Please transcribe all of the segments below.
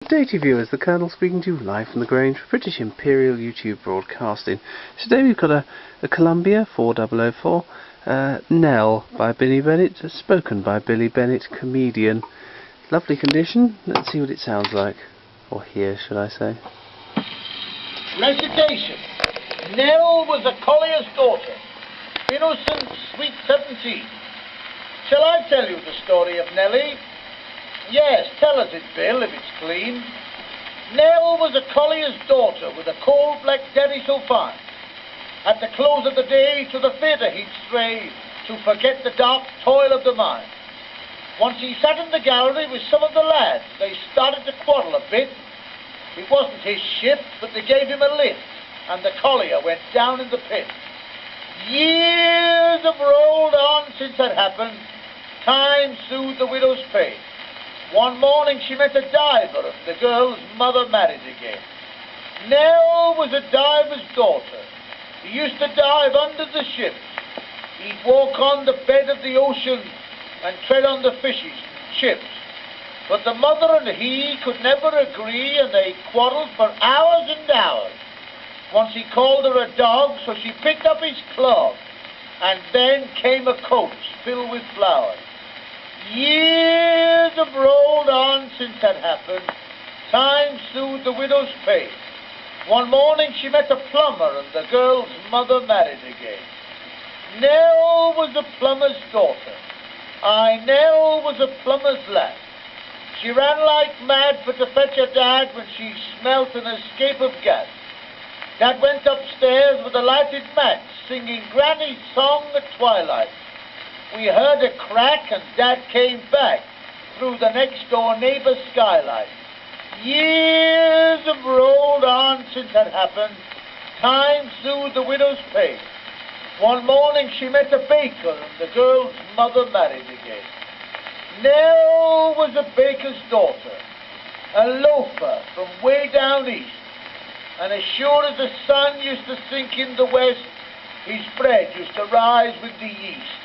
Good day to viewers, the Colonel speaking to you live from the Grange, British Imperial YouTube Broadcasting. Today we've got a Columbia 4004, Nell by Billy Bennet, spoken by Billy Bennet, comedian. Lovely condition. Let's see what it sounds like. Or here, should I say. Recitation. Nell was a collier's daughter, innocent, sweet 17. Shall I tell you the story of Nellie? Yes, tell us it, Bill, if it's clean. Nell was a collier's daughter with a cold black daddy so fine. At the close of the day to the theatre he'd stray to forget the dark toil of the mine. Once he sat in the gallery with some of the lads. They started to quarrel a bit. It wasn't his shift, but they gave him a lift, and the collier went down in the pit. Years have rolled on since that happened. Time soothed the widow's pain. One morning she met a diver, and the girl's mother married again. Nell was a diver's daughter. He used to dive under the ships. He'd walk on the bed of the ocean and tread on the fishes and chips. But the mother and he could never agree, and they quarreled for hours and hours. Once he called her a dog, so she picked up his clog, and then came a coach filled with flowers. Years have rolled on since that happened. Time soothed the widow's pain. One morning she met a plumber, and the girl's mother married again. Nell was a plumber's daughter. Nell was a plumber's lad. She ran like mad for to fetch her dad when she smelt an escape of gas. Dad went upstairs with a lighted match, singing Granny's song at twilight. We heard a crack, and Dad came back through the next-door neighbor's skylight. Years have rolled on since that happened. Time soothed the widow's pain. One morning she met a baker, and the girl's mother married again. Nell was a baker's daughter, a loafer from way down east. And as sure as the sun used to sink in the west, his bread used to rise with the yeast.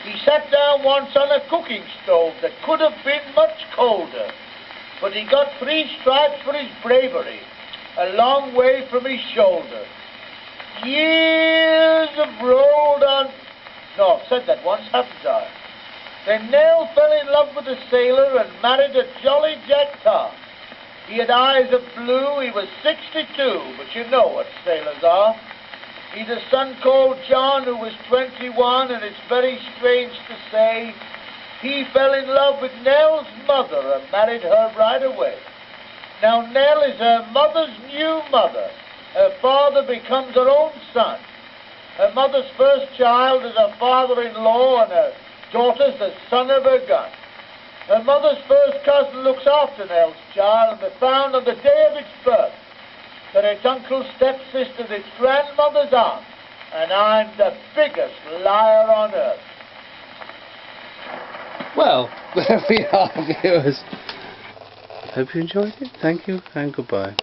He sat down once on a cooking stove that could have been much colder, but he got 3 stripes for his bravery, a long way from his shoulder. Years have rolled on. No, I've said that once, haven't I? Then Nell fell in love with a sailor and married a jolly Jack tar. He had eyes of blue, he was 62, but you know what sailors are. He'd a son called John who was 21, and it's very strange to say he fell in love with Nell's mother and married her right away. Now Nell is her mother's new mother. Her father becomes her own son. Her mother's first child is her father-in-law, and her daughter's the son of her gun. Her mother's first cousin looks after Nell's child, and they found on the day of its birth that its uncle's stepsister's its grandmother's aunt, and I'm the biggest liar on earth. Well, there we are, viewers. Hope you enjoyed it. Thank you, and goodbye.